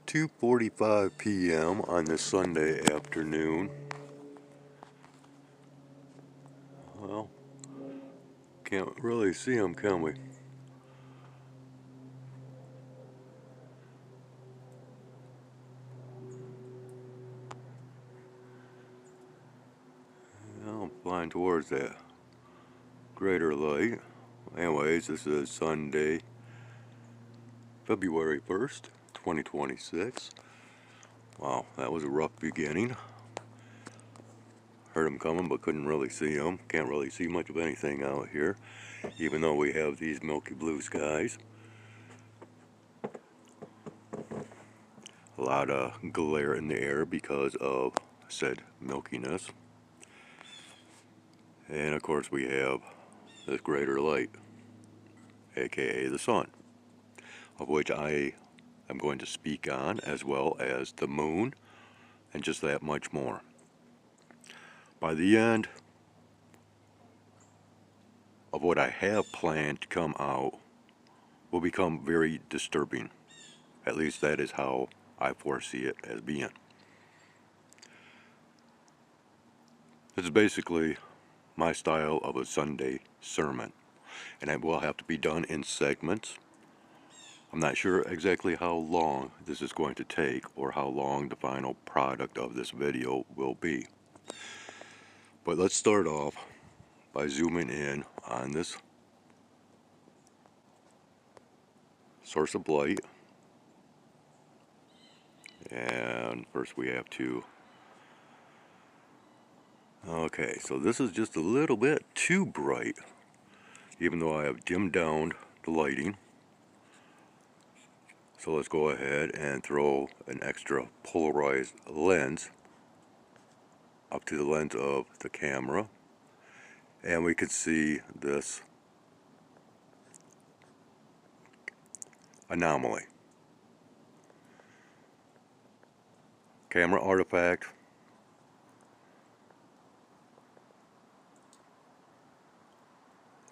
2:45 p.m. on this Sunday afternoon. Well, can't really see them, can we? Well, I'm flying towards that greater light. Anyways, this is Sunday, February 1st, 2026. Wow, that was a rough beginning. Heard them coming, but couldn't really see them. Can't really see much of anything out here, even though we have these milky blue skies. A lot of glare in the air because of said milkiness. And of course we have this greater light, aka the sun, of which I am going to speak on, as well as the moon, and just that much more. By the end of what I have planned to come out will become very disturbing. At least that is how I foresee it as being. This is basically my style of a Sunday sermon, and it will have to be done in segments. I'm not sure exactly how long this is going to take or how long the final product of this video will be. But let's start off by zooming in on this source of light. And first we have to... Okay, so this is just a little bit too bright, even though I have dimmed down the lighting. So let's go ahead and throw an extra polarized lens up to the lens of the camera, and we can see this anomaly. Camera artifact,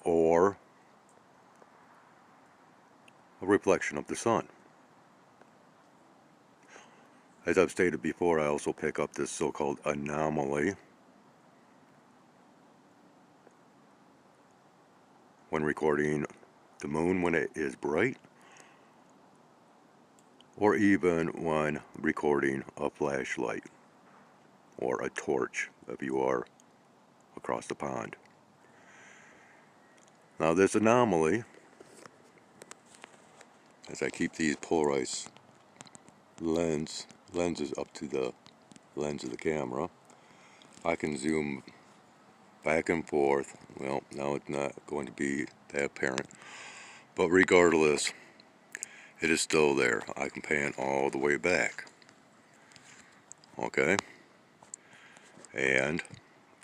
or a reflection of the sun. As I've stated before, I also pick up this so-called anomaly when recording the moon when it is bright, or even when recording a flashlight or a torch if you are across the pond. Now this anomaly, as I keep these polarized lenses up to the lens of the camera, I can zoom back and forth. Well, now it's not going to be that apparent, but regardless, it is still there. I can pan all the way back. Okay, and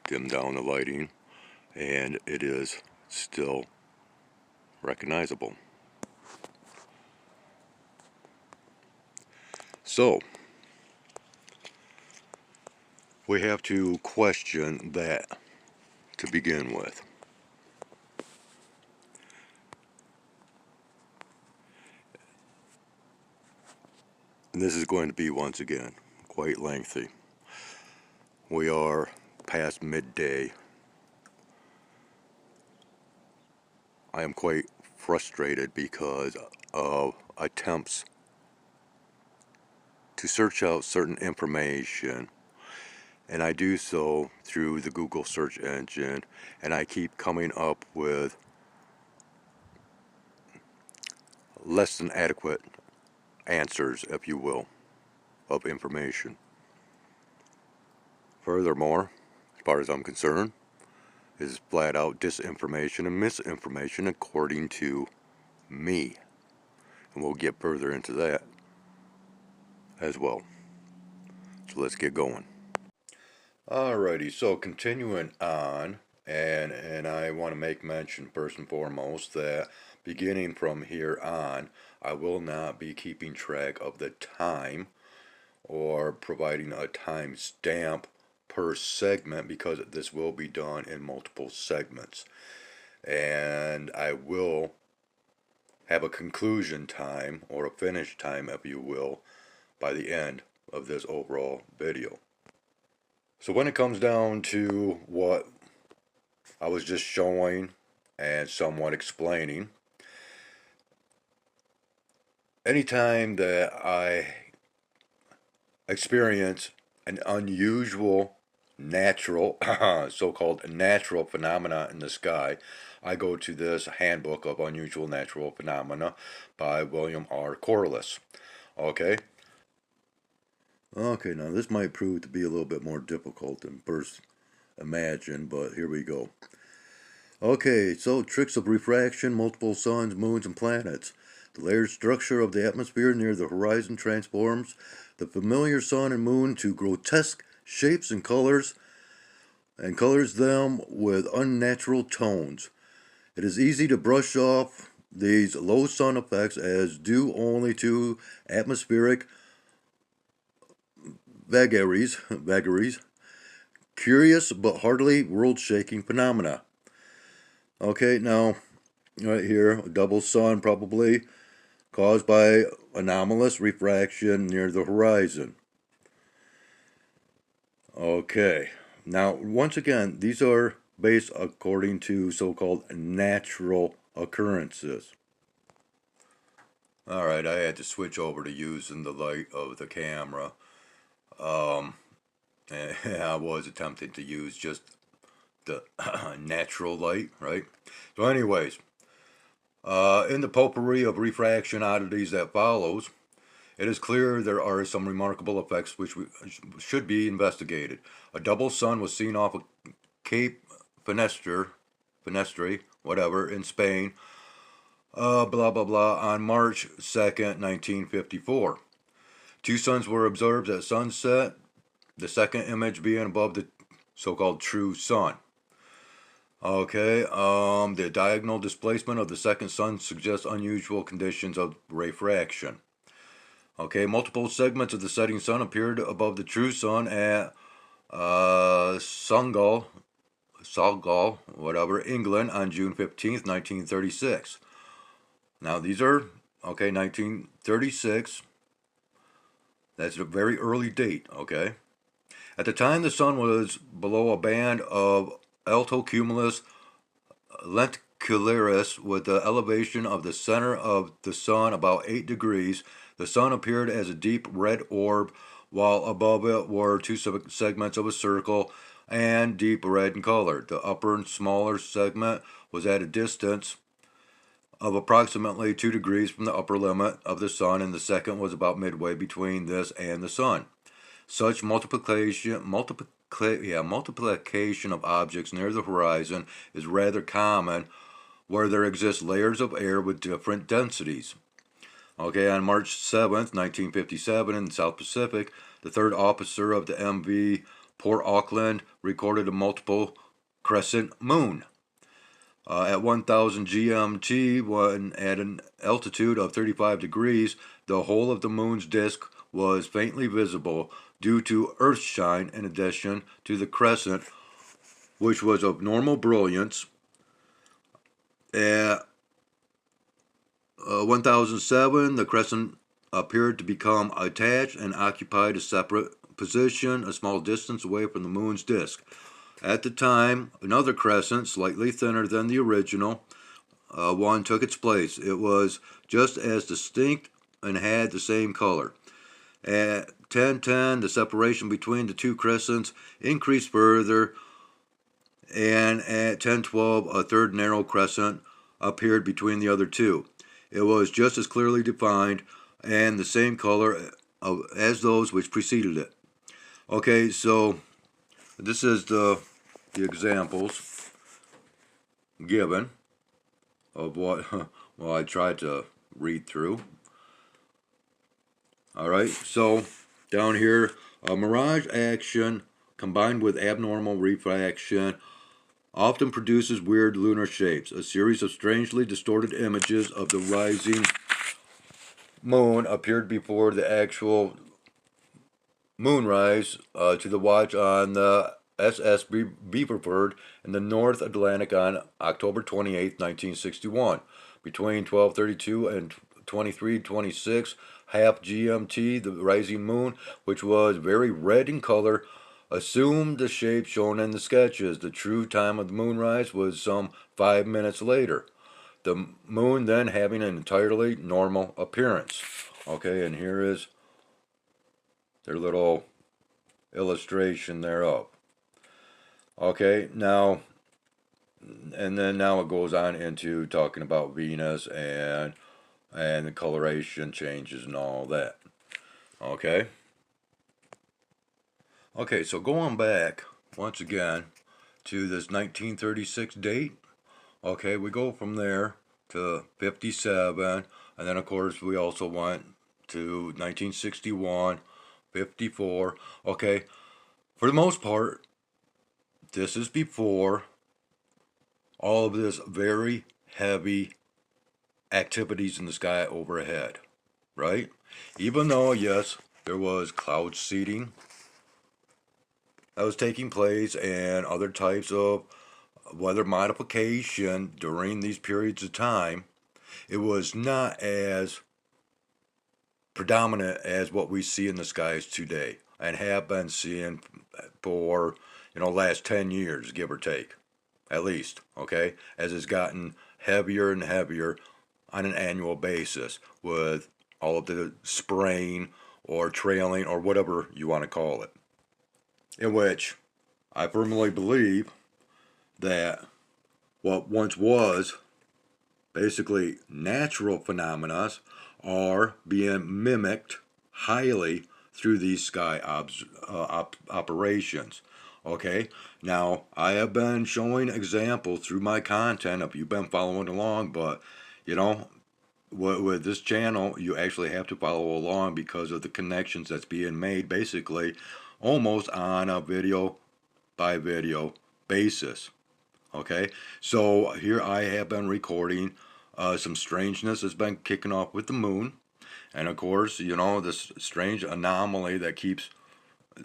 dim down the lighting, and it is still recognizable. So we have to question that to begin with. And this is going to be, once again, quite lengthy. We are past midday. I am quite frustrated because of attempts to search out certain information, and I do so through the Google search engine, and I keep coming up with less than adequate answers, if you will, of information. Furthermore, as far as I'm concerned, is flat out disinformation and misinformation according to me. And we'll get further into that as well. So let's get going. Alrighty, so continuing on, and I want to make mention first and foremost that beginning from here on, I will not be keeping track of the time or providing a time stamp per segment, because this will be done in multiple segments, and I will have a conclusion time or a finish time, if you will, by the end of this overall video. So when it comes down to what I was just showing and somewhat explaining, anytime that I experience an unusual natural, so-called natural phenomena in the sky, I go to this Handbook of Unusual Natural Phenomena by William R. Corliss. Okay? Okay, now this might prove to be a little bit more difficult than first imagined, but here we go. Okay, so tricks of refraction, multiple suns, moons, and planets. The layered structure of the atmosphere near the horizon transforms the familiar sun and moon to grotesque shapes and colors them with unnatural tones. It is easy to brush off these low sun effects as due only to atmospheric vagaries, curious but hardly world-shaking phenomena. Okay, now, right here, a double sun probably caused by anomalous refraction near the horizon. Okay, now, once again, these are based according to so-called natural occurrences. Alright, I had to switch over to using the light of the camera. And I was attempting to use just the natural light, right? So anyways, in the potpourri of refraction oddities that follows, it is clear there are some remarkable effects which should be investigated. A double sun was seen off of Cape Finestre, whatever, in Spain, blah blah blah, on March 2nd, 1954. Two suns were observed at sunset, the second image being above the so-called true sun. Okay, the diagonal displacement of the second sun suggests unusual conditions of refraction. Okay, multiple segments of the setting sun appeared above the true sun at Sungal, whatever, England on June 15th, 1936. Now these are, okay, 1936. That's a very early date, okay? At the time, the sun was below a band of altocumulus lenticularis with the elevation of the center of the sun about 8 degrees. The sun appeared as a deep red orb, while above it were two segments of a circle and deep red in color. The upper and smaller segment was at a distance of approximately 2 degrees from the upper limit of the sun, and the second was about midway between this and the sun. Such multiplication of objects near the horizon is rather common where there exist layers of air with different densities. Okay, on March 7th, 1957, in the South Pacific, the third officer of the MV Port Auckland recorded a multiple crescent moon. At 1000 GMT, when at an altitude of 35 degrees, the whole of the moon's disk was faintly visible due to earthshine in addition to the crescent, which was of normal brilliance. At 1007, the crescent appeared to become attached and occupied a separate position a small distance away from the moon's disk. At the time, another crescent, slightly thinner than the original one, took its place. It was just as distinct and had the same color. At 1010, the separation between the two crescents increased further, and at 1012, a third narrow crescent appeared between the other two. It was just as clearly defined and the same color as those which preceded it. Okay, so this is the examples given of what well I tried to read through. Alright, so down here, mirage action combined with abnormal refraction often produces weird lunar shapes. A series of strangely distorted images of the rising moon appeared before the actual moonrise to the watch on the SS Beaverford in the North Atlantic on October 28, 1961. Between 12:32 and 23:26, half GMT, the rising moon, which was very red in color, assumed the shape shown in the sketches. The true time of the moonrise was some 5 minutes later. The moon then having an entirely normal appearance. Okay, and here is their little illustration thereof. Okay, now, and then now it goes on into talking about Venus and the coloration changes and all that. Okay. Okay, so going back once again to this 1936 date. Okay, we go from there to 57, and then of course we also went to 1961, 54. Okay, for the most part, this is before all of this very heavy activities in the sky overhead, right? Even though, yes, there was cloud seeding that was taking place and other types of weather modification during these periods of time, it was not as predominant as what we see in the skies today and have been seeing for, last 10 years, give or take, at least, okay, as it's gotten heavier and heavier on an annual basis with all of the spraying or trailing or whatever you want to call it, in which I firmly believe that what once was basically natural phenomena are being mimicked highly through these sky operations. Okay, now I have been showing examples through my content if you've been following along, but with this channel you actually have to follow along because of the connections that's being made basically almost on a video by video basis. Okay, so here I have been recording some strangeness has been kicking off with the moon, and of course, this strange anomaly that keeps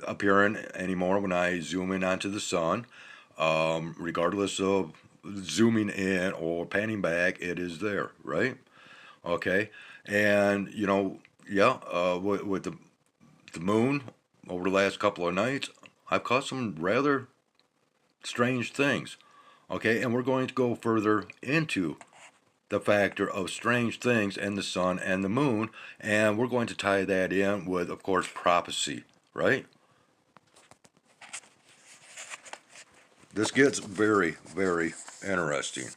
appearing anymore when I zoom in onto the sun. Regardless of zooming in or panning back, it is there, right? Okay, and yeah, with the moon over the last couple of nights, I've caught some rather strange things. Okay, and we're going to go further into the factor of strange things and the sun and the moon, and we're going to tie that in with, of course, prophecy, right? This gets very, very interesting.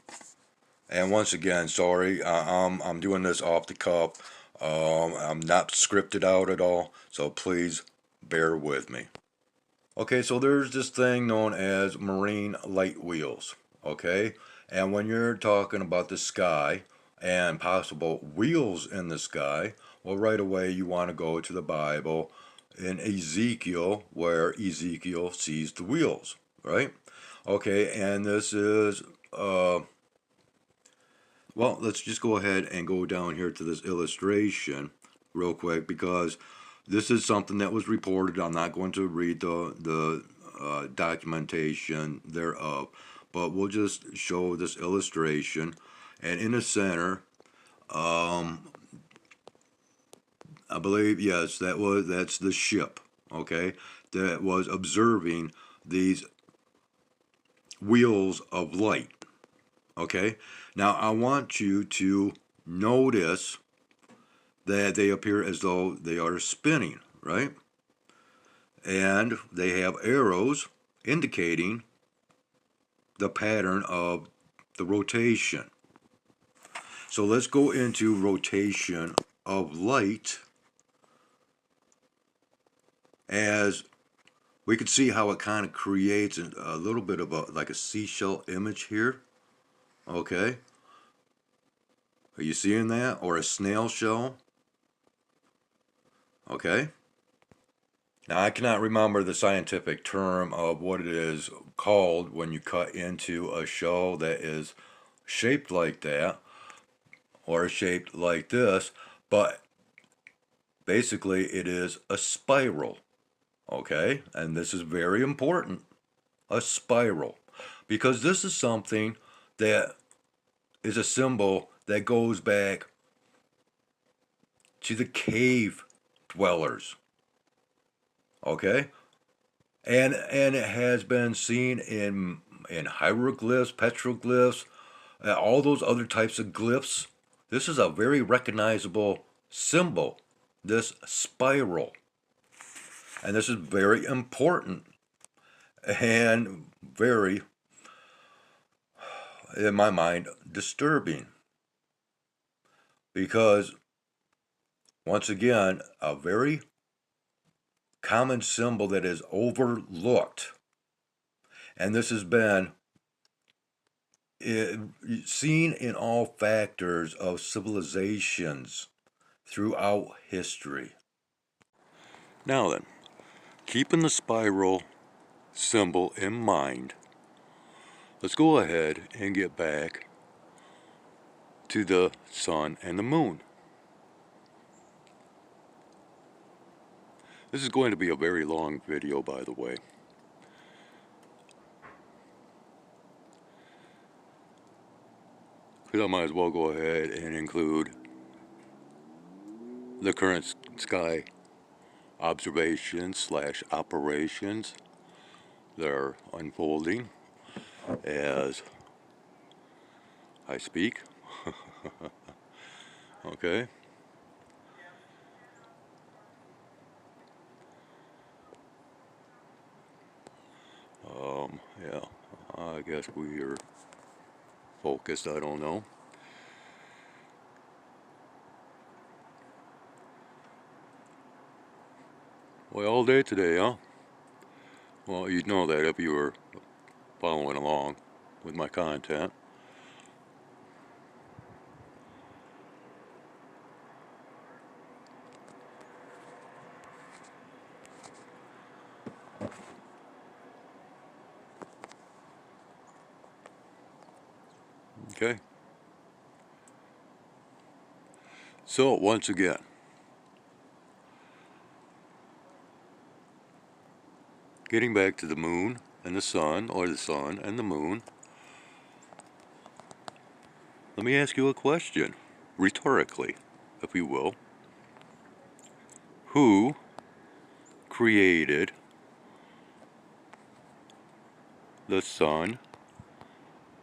And once again, sorry, I'm doing this off the cuff. I'm not scripted out at all, so please bear with me. Okay, so there's this thing known as marine light wheels, okay? And when you're talking about the sky and possible wheels in the sky, well, right away you want to go to the Bible in Ezekiel, where Ezekiel sees the wheels, right? Okay, and this is, well, let's just go ahead and go down here to this illustration real quick because this is something that was reported. I'm not going to read the documentation thereof, but we'll just show this illustration. And in the center, I believe, yes, that's the ship, okay, that was observing these wheels of light. Okay, now I want you to notice that they appear as though they are spinning, right? And they have arrows indicating the pattern of the rotation. So let's go into rotation of light, as we can see how it kind of creates a little bit of like a seashell image here. Okay, are you seeing that? Or a snail shell? Okay. Now, I cannot remember the scientific term of what it is called when you cut into a shell that is shaped like that or shaped like this, but basically it is a spiral, okay? And this is very important, a spiral, because this is something that is a symbol that goes back to the cave dwellers. Okay? And it has been seen in hieroglyphs, petroglyphs, all those other types of glyphs. This is a very recognizable symbol, this spiral. And this is very important and very, in my mind, disturbing. Because, once again, a very common symbol that is overlooked. And this has been seen in all factors of civilizations throughout history. Now then, keeping the spiral symbol in mind, let's go ahead and get back to the sun and the moon. This is going to be a very long video, by the way. Because I might as well go ahead and include the current sky observations / operations that are unfolding as I speak. Okay. Yeah, I guess we are focused, I don't know. Well, all day today, huh? Well, you'd know that if you were following along with my content. Okay. So, once again, getting back to the moon and the sun, or the sun and the moon, let me ask you a question, rhetorically, if you will. Who created the sun,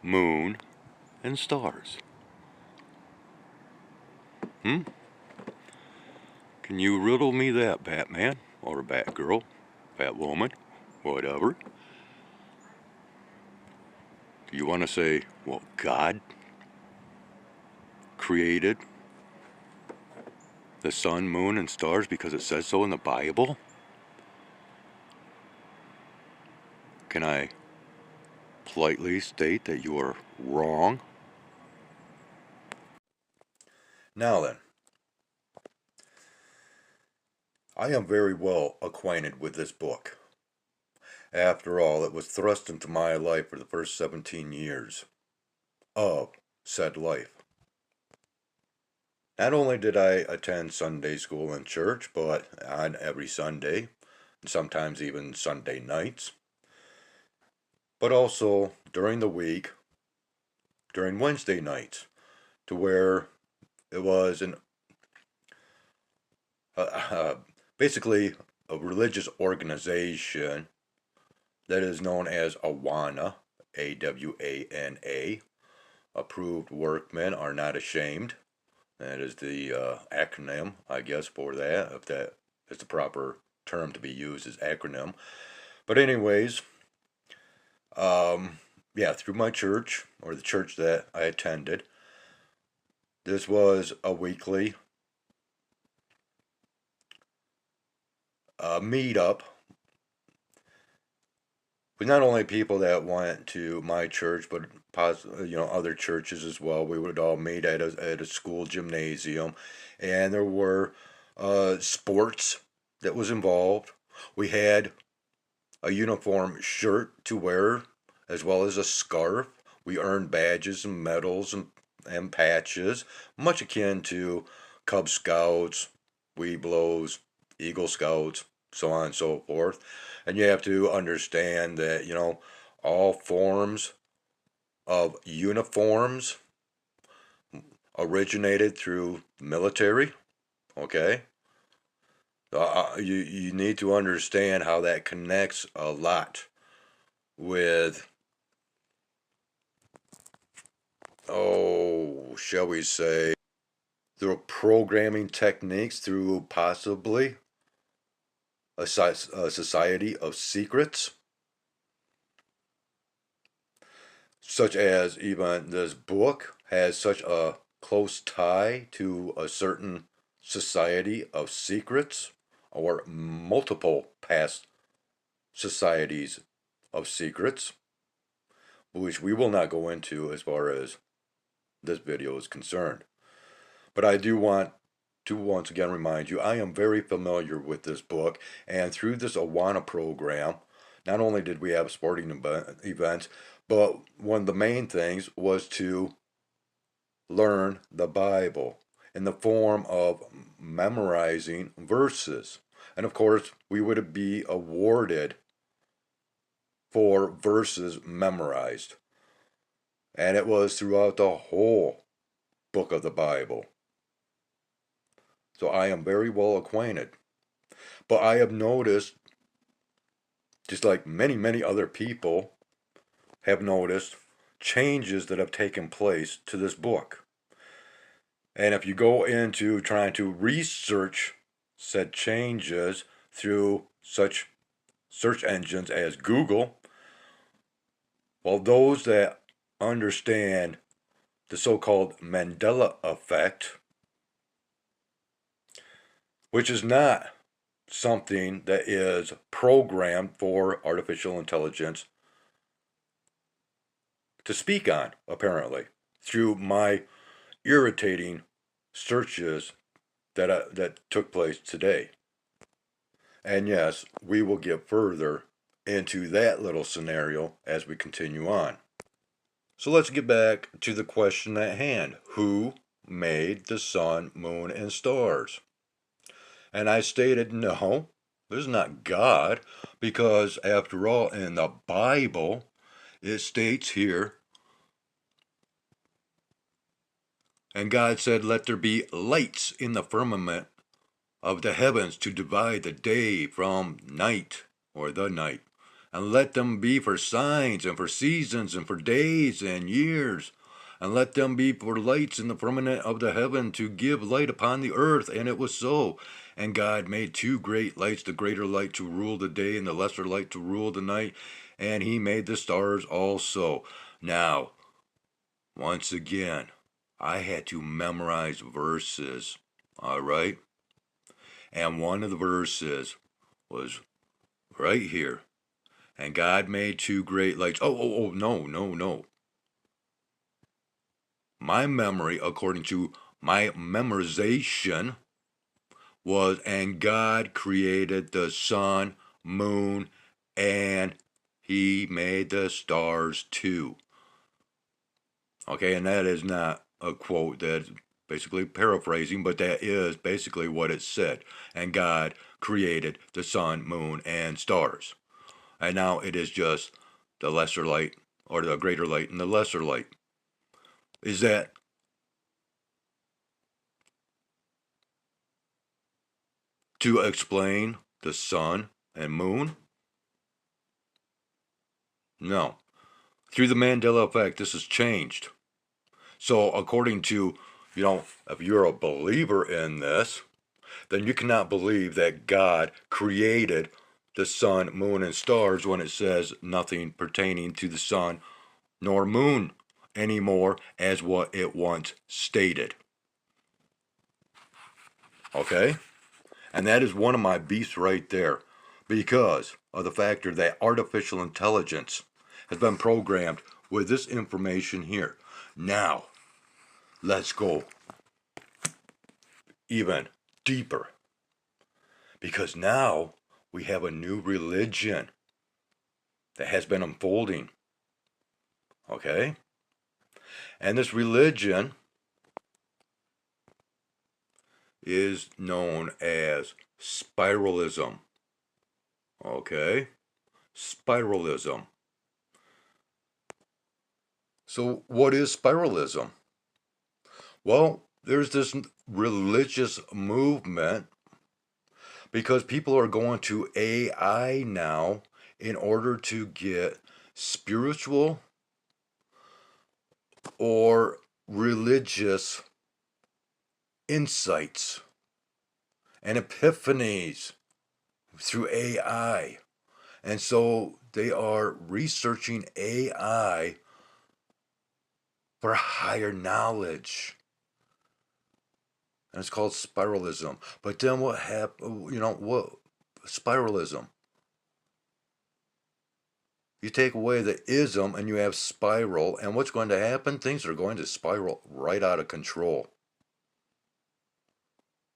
moon, and stars? Hmm? Can you riddle me that, Batman? Or Batgirl? Batwoman? Whatever. Do you want to say, well, God created the sun, moon, and stars because it says so in the Bible? Can I politely state that you are wrong? Now then, I am very well acquainted with this book. After all, it was thrust into my life for the first 17 years of said life. Not only did I attend Sunday school and church, but on every Sunday, and sometimes even Sunday nights, but also during the week, during Wednesday nights, to where it was basically a religious organization that is known as AWANA, AWANA. Approved workmen are not ashamed. That is the acronym, I guess, for that, if that is the proper term to be used as acronym. But anyways, yeah, through my church, or the church that I attended, this was a weekly meetup with not only people that went to my church, but other churches as well. We would all meet at a school gymnasium, and there were sports that was involved. We had a uniform shirt to wear, as well as a scarf. We earned badges and medals and patches, much akin to Cub Scouts, Weeblos, Eagle Scouts, so on and so forth. And you have to understand that, all forms of uniforms originated through military, Okay? You need to understand how that connects a lot with, oh, shall we say, through programming techniques, through possibly a society of secrets, such as even this book has such a close tie to a certain society of secrets or multiple past societies of secrets, which we will not go into as far as this video is concerned. But I do want to once again remind you, I am very familiar with this book, and through this Awana program, not only did we have sporting events, but one of the main things was to learn the Bible in the form of memorizing verses. And of course, we would be awarded for verses memorized. And it was throughout the whole book of the Bible. So I am very well acquainted. But I have noticed, just like many other people have noticed, changes that have taken place to this book. And if you go into trying to research said changes through such search engines as Google, well, those that understand the so-called Mandela effect, which is not something that is programmed for artificial intelligence to speak on, apparently, through my irritating searches that took place today. And yes, we will get further into that little scenario as we continue on. So let's get back to the question at hand. Who made the sun, moon, and stars? And I stated, no, this is not God, because after all, in the Bible, it states here, and God said, let there be lights in the firmament of the heavens to divide the day from night, or the night, and let them be for signs and for seasons and for days and years, and let them be for lights in the firmament of the heaven to give light upon the earth. And it was so. And God made two great lights, the greater light to rule the day and the lesser light to rule the night, and he made the stars also. Now, once again, I had to memorize verses, all right? And one of the verses was right here. And God made two great lights. Oh, no. My memory, according to my memorization, was, and God created the sun, moon, and he made the stars too. Okay, and that is not a quote, that's basically paraphrasing, but that is basically what it said. And God created the sun, moon, and stars. And now it is just the lesser light, or the greater light and the lesser light. Is that to explain the sun and moon? No. Through the Mandela effect, this has changed. So according to, if you're a believer in this, then you cannot believe that God created the sun, moon, and stars when it says nothing pertaining to the sun nor moon anymore as what it once stated. Okay? And that is one of my beefs right there, because of the factor that artificial intelligence has been programmed with this information here. Now, let's go even deeper, because now we have a new religion that has been unfolding. Okay? And this religion is known as spiralism. Okay? Spiralism. So, what is spiralism? Well, there's this religious movement because people are going to AI now in order to get spiritual or religious insights and epiphanies through AI. And so they are researching AI for higher knowledge. And it's called spiralism. But then what happened? What spiralism? You take away the ism and you have spiral, and what's going to happen? Things are going to spiral right out of control.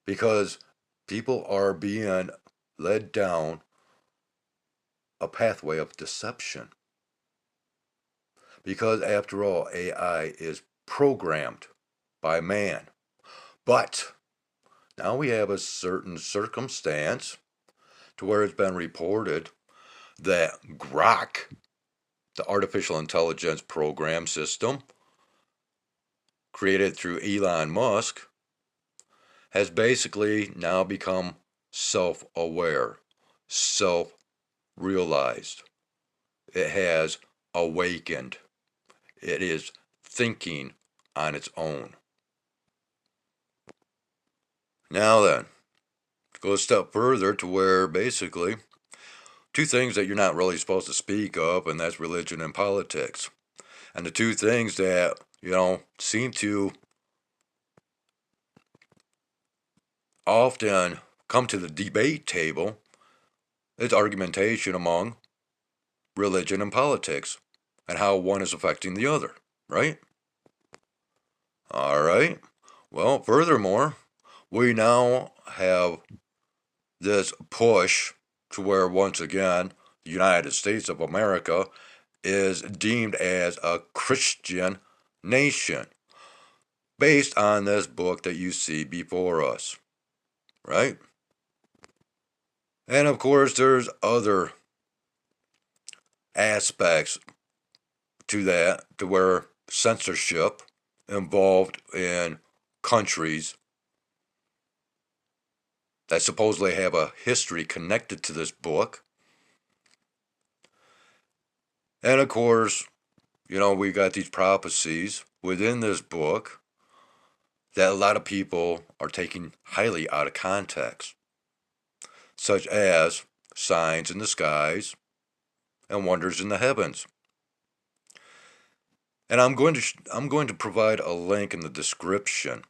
Because people are being led down a pathway of deception. Because after all, AI is programmed by man. But now we have a certain circumstance to where it's been reported that Grok, the artificial intelligence program system created through Elon Musk, has basically now become self-aware, self-realized. It has awakened. It is thinking on its own. Now then, go a step further to where basically two things that you're not really supposed to speak of, and that's religion and politics. And the two things that, seem to often come to the debate table is argumentation among religion and politics and how one is affecting the other, right? All right. Well, furthermore, we now have this push to where, once again, the United States of America is deemed as a Christian nation based on this book that you see before us, right? And of course, there's other aspects to that, to where censorship involved in countries that supposedly have a history connected to this book. And of course, we got these prophecies within this book that a lot of people are taking highly out of context, such as signs in the skies and wonders in the heavens. And I'm going to provide a link in the description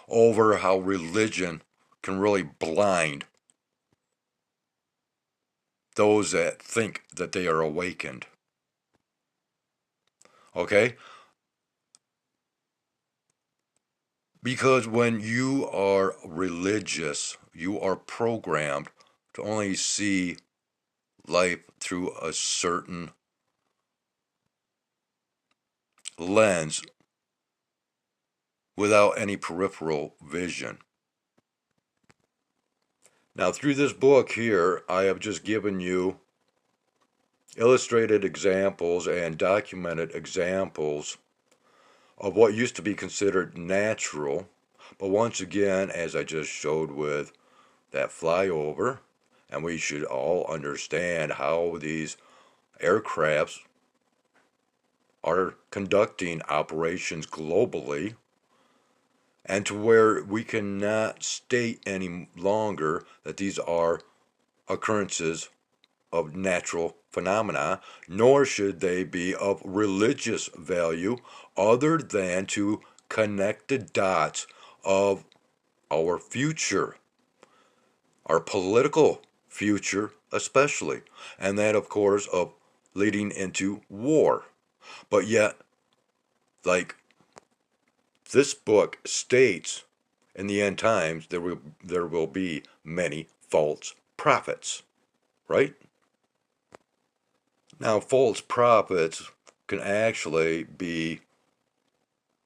over how religion can really blind those that think that they are awakened. Okay? Because when you are religious, you are programmed to only see life through a certain lens without any peripheral vision. Now, through this book here, I have just given you illustrated examples and documented examples of what used to be considered natural, but once again, as I just showed with that flyover, and we should all understand how these aircrafts are conducting operations globally, and to where we cannot state any longer that these are occurrences of natural phenomena, nor should they be of religious value other than to connect the dots of our future, our political future especially, and that of course of leading into war. But yet, like this book states, in the end times there will be many false prophets, right? Now, false prophets can actually be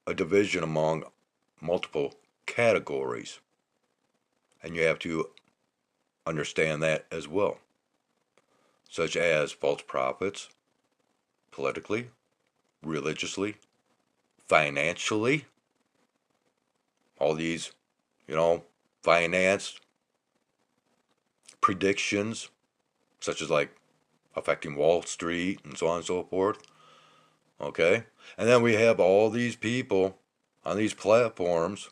a division among multiple categories, and you have to understand that as well, such as false prophets politically, religiously, financially, all these, finance predictions, such as like affecting Wall Street and so on and so forth. Okay? And then we have all these people on these platforms,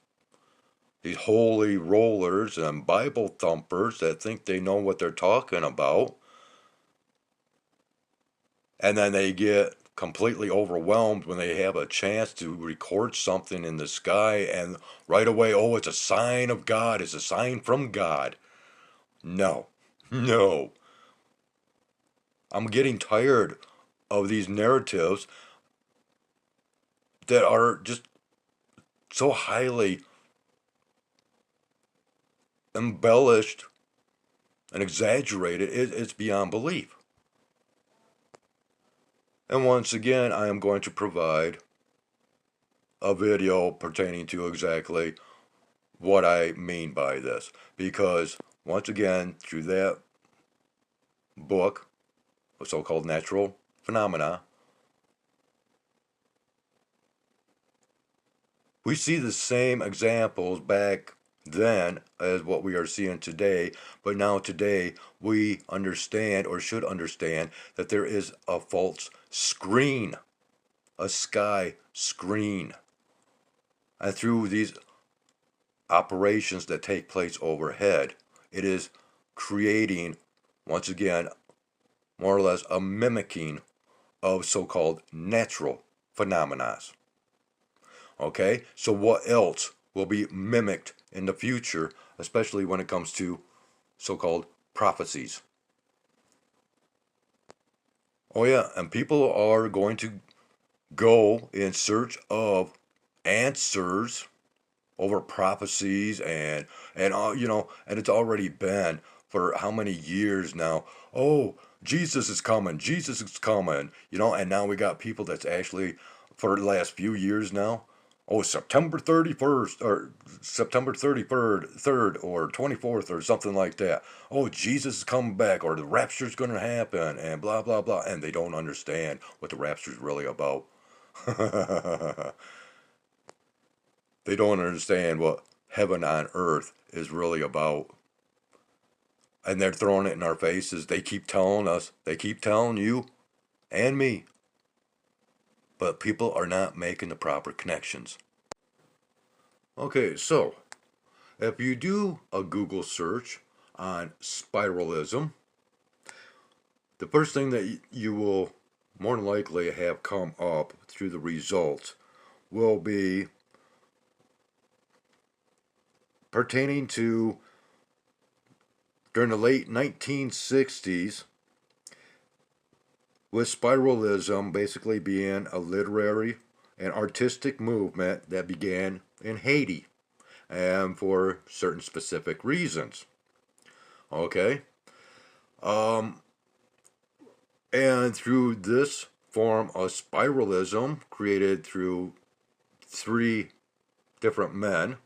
these holy rollers and Bible thumpers that think they know what they're talking about. And then they get completely overwhelmed when they have a chance to record something in the sky and right away, oh, it's a sign of God, it's a sign from God. No, no. I'm getting tired of these narratives that are just so highly embellished and exaggerated, it's beyond belief. And once again, I am going to provide a video pertaining to exactly what I mean by this. Because, once again, through that book, of so-called natural phenomena, we see the same examples back then as what we are seeing today, but now today we understand, or should understand, that there is a false screen, a sky screen. And through these operations that take place overhead, it is creating, once again, more or less a mimicking of so-called natural phenomena. Okay, so what else will be mimicked in the future, especially when it comes to so-called prophecies? Oh yeah, and people are going to go in search of answers over prophecies and all, and it's already been for how many years now. Oh, Jesus is coming, Jesus is coming, and now we got people that's actually, for the last few years now, oh, September 31st or September 33rd or 24th or something like that. Oh, Jesus is coming back, or the rapture's going to happen, and blah blah blah, and they don't understand what the rapture's really about. They don't understand what heaven on earth is really about. And they're throwing it in our faces. They keep telling us, they keep telling you and me. But people are not making the proper connections. Okay, so if you do a Google search on spiralism, the first thing that you will more than likely have come up through the results will be pertaining to during the late 1960s, with spiralism basically being a literary and artistic movement that began in Haiti and for certain specific reasons. Okay? Um, and through this form of spiralism, created through three different men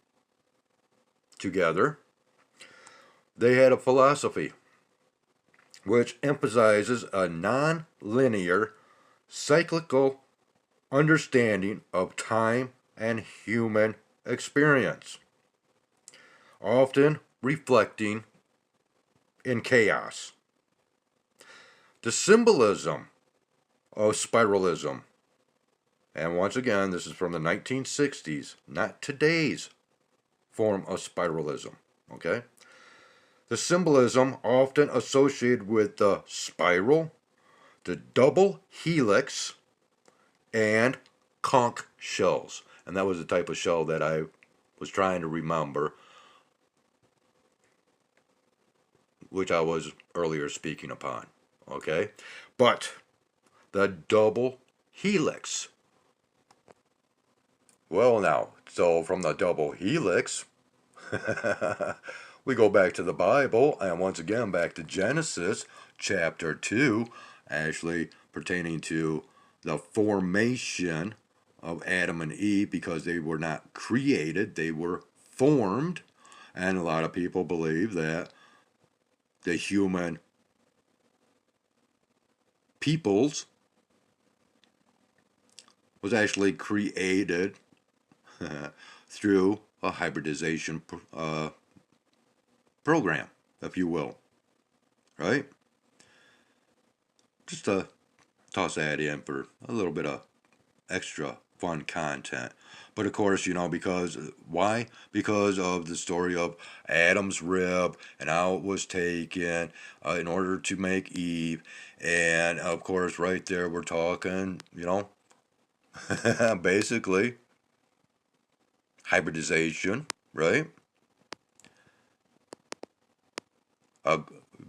together, they had a philosophy which emphasizes a non-linear, cyclical understanding of time and human experience, often reflecting in chaos. The symbolism of spiralism, and once again, this is from the 1960s, not today's form of spiralism, okay? The symbolism often associated with the spiral, the double helix, and conch shells. And that was the type of shell that I was trying to remember, which I was earlier speaking upon. Okay? But the double helix. Well, now, so from the double helix, we go back to the Bible, and once again back to Genesis chapter 2, actually pertaining to the formation of Adam and Eve, because they were not created, they were formed. And a lot of people believe that the human peoples was actually created through a hybridization program, if you will, right? Just to toss that in for a little bit of extra fun content. But of course, because why? Because of the story of Adam's rib and how it was taken in order to make Eve. And of course, right there, we're talking, basically hybridization, right? Uh,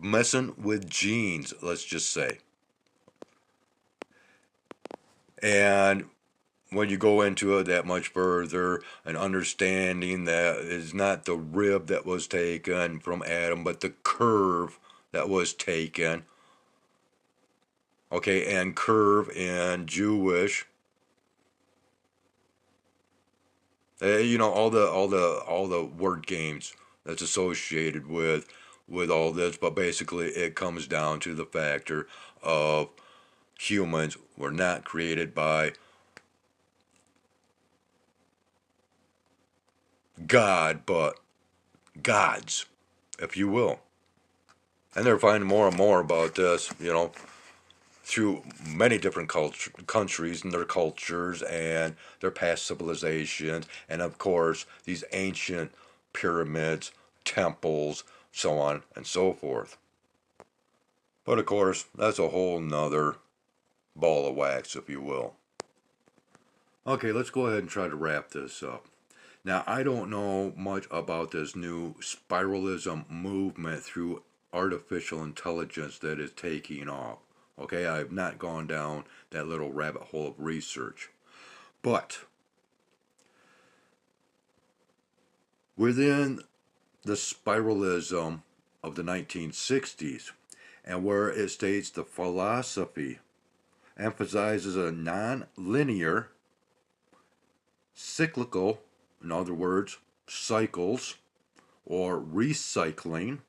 Messing with genes, let's just say. And when you go into it that much further, and understanding that it's not the rib that was taken from Adam, but the curve that was taken. Okay, and curve in Jewish, all the word games that's associated with all this, but basically it comes down to the factor of humans were not created by God, but gods, if you will. And they're finding more and more about this, through many different countries and their cultures and their past civilizations, and of course, these ancient pyramids, temples, so on and so forth. But of course, that's a whole nother ball of wax, if you will. Okay, let's go ahead and try to wrap this up. Now, I don't know much about this new spiralism movement through artificial intelligence that is taking off. Okay, I've not gone down that little rabbit hole of research. But within the spiralism of the 1960s, and where it states the philosophy emphasizes a non linear, cyclical, in other words, cycles or recycling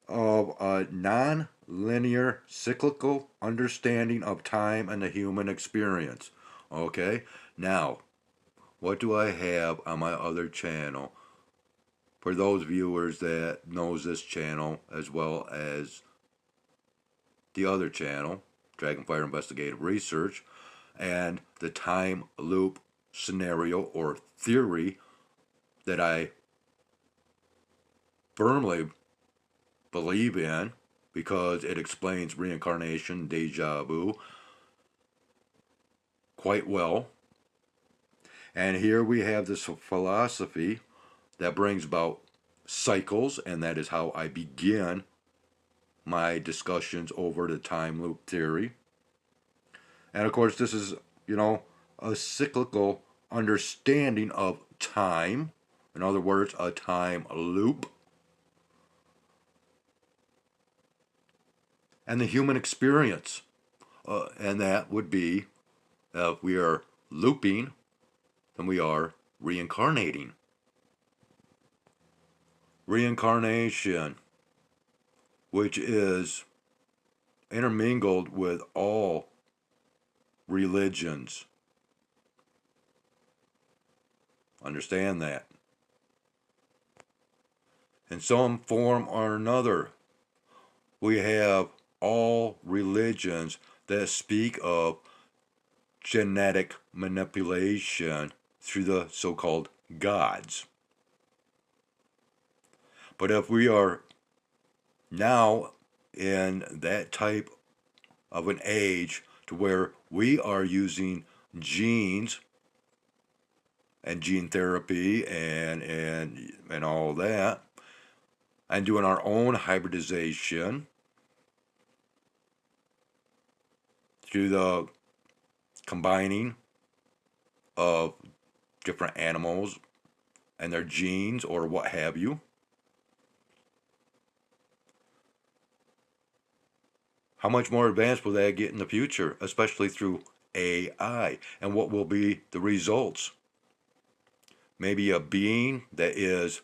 of a non-linear cyclical understanding of time and the human experience. Okay, now what do I have on my other channel for those viewers that knows this channel as well as the other channel, Dragonfire Investigative Research, and the time loop scenario or theory that I firmly believe in because it explains reincarnation, deja vu quite well. And here we have this philosophy that brings about cycles, and that is how I begin my discussions over the time loop theory. And of course, this is, a cyclical understanding of time. In other words, a time loop. And the human experience. And that would be, if we are looping, then we are reincarnating. Reincarnation, which is intermingled with all religions. Understand that. In some form or another, we have all religions that speak of genetic manipulation through the so-called gods. But if we are now in that type of an age to where we are using genes and gene therapy and all that, and doing our own hybridization through the combining of different animals and their genes or what have you. How much more advanced will that get in the future, especially through AI? And what will be the results? Maybe a being that is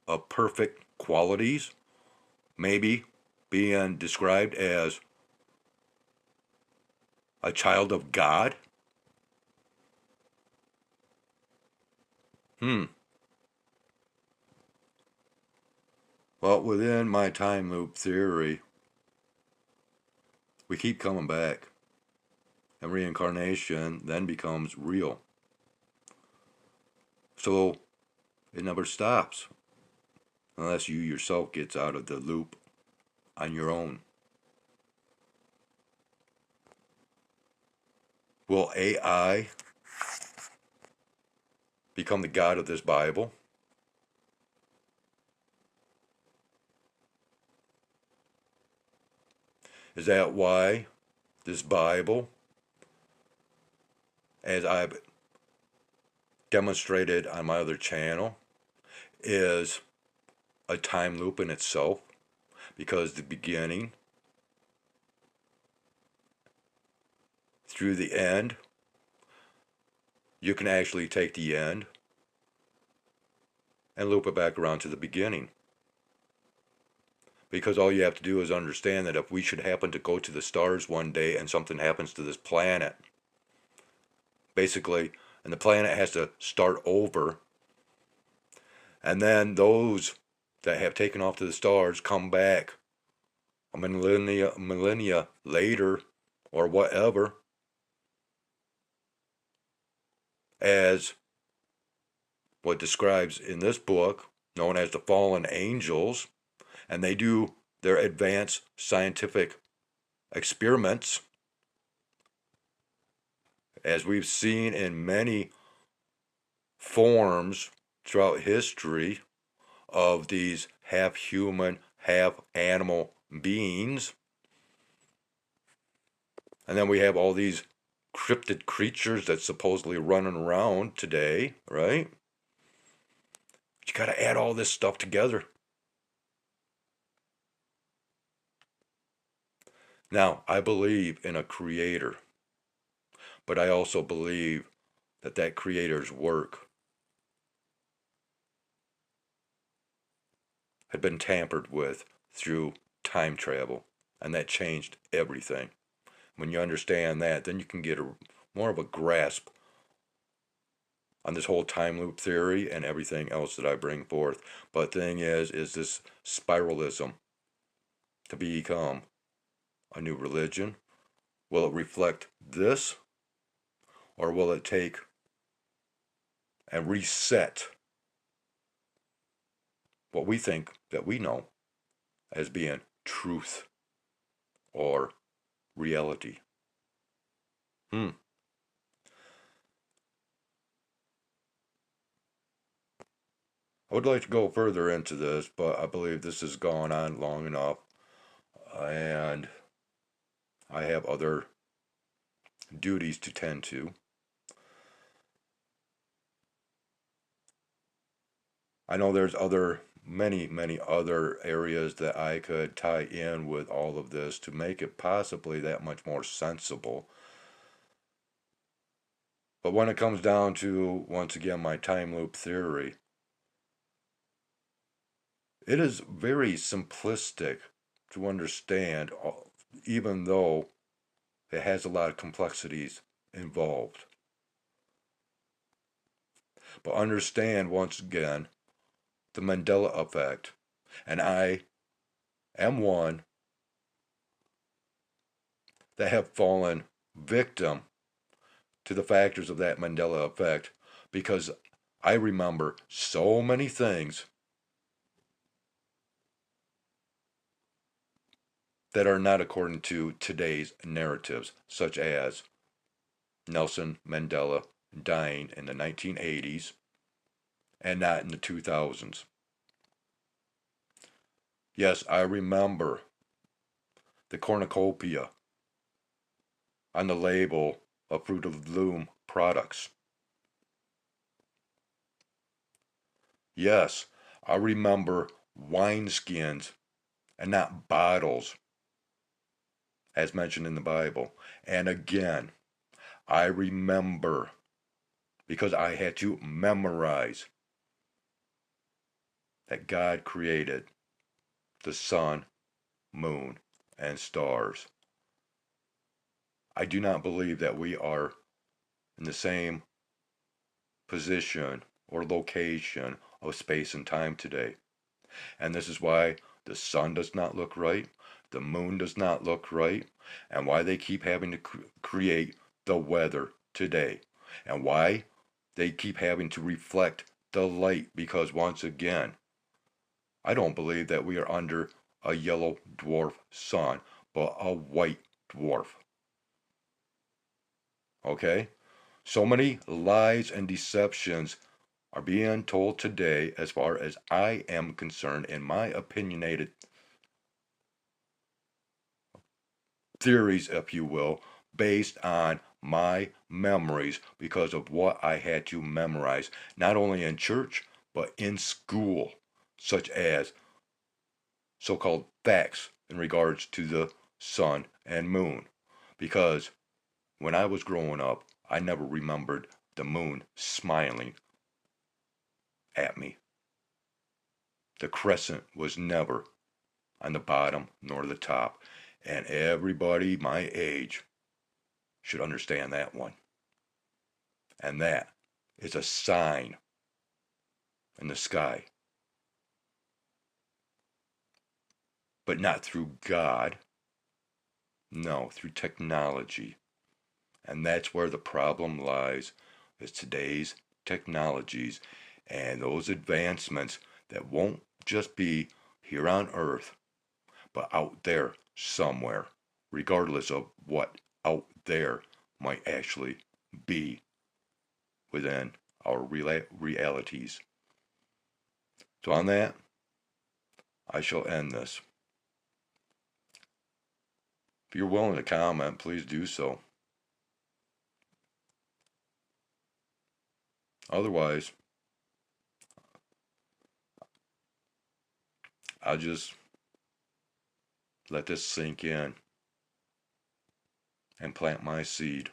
of perfect qualities, maybe being described as a child of God. Hmm. Well, within my time loop theory, we keep coming back, and reincarnation then becomes real. So it never stops unless you yourself gets out of the loop on your own. Will AI become the God of this Bible? Is that why this Bible, as I've demonstrated on my other channel, is a time loop in itself? Because the beginning through the end, you can actually take the end and loop it back around to the beginning. Because all you have to do is understand that if we should happen to go to the stars one day and something happens to this planet, basically, and the planet has to start over, and then those that have taken off to the stars come back a millennia later or whatever as what describes in this book known as the fallen angels, and they do their advanced scientific experiments, as we've seen in many forms throughout history of these half human, half animal beings. And then we have all these cryptid creatures that's supposedly running around today, right? You got to add all this stuff together. Now, I believe in a creator, but I also believe that that creator's work had been tampered with through time travel, and that changed everything. When you understand that, then you can get more of a grasp on this whole time loop theory and everything else that I bring forth. But the thing is this spiralism to become a new religion? Will it reflect this, or will it take and reset what we think that we know as being truth or reality? Hmm. I would like to go further into this, but I believe this has gone on long enough, and I have other duties to tend to. I know there's many other areas that I could tie in with all of this to make it possibly that much more sensible. But when it comes down to, once again, my time loop theory, it is very simplistic to understand, even though it has a lot of complexities involved. But understand, once again, the Mandela effect. And I am one that have fallen victim to the factors of that Mandela effect, because I remember so many things that are not according to today's narratives, such as Nelson Mandela dying in the 1980s and not in the 2000s. Yes, I remember the cornucopia on the label of Fruit of the Loom products. Yes, I remember wineskins and not bottles, as mentioned in the Bible. And again, I remember, because I had to memorize, that God created the sun, moon, and stars. I do not believe that we are in the same position or location of space and time today. And this is why the sun does not look right, the moon does not look right, and why they keep having to create the weather today, and why they keep having to reflect the light, because once again, I don't believe that we are under a yellow dwarf sun, but a white dwarf. Okay? So many lies and deceptions are being told today, as far as I am concerned, in my opinionated theories, if you will, based on my memories because of what I had to memorize, not only in church, but in school, such as so called facts in regards to the sun and moon. Because when I was growing up, I never remembered the moon smiling at me. The crescent was never on the bottom nor the top. And everybody my age should understand that one. And that is a sign in the sky. But not through God. No, through technology. And that's where the problem lies, is today's technologies and those advancements that won't just be here on Earth, but out there somewhere, regardless of what out there might actually be within our realities. So on that, I shall end this. If you're willing to comment, please do so. Otherwise, I'll just let this sink in and plant my seed.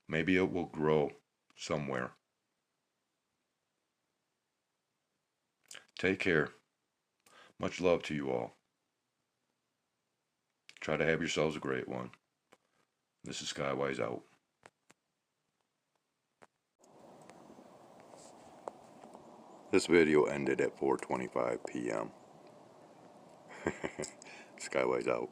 Maybe it will grow somewhere. Take care. Much love to you all. Try to have yourselves a great one. This is Sky A.I out. This video ended at 4:25 p.m. Sky A.I out.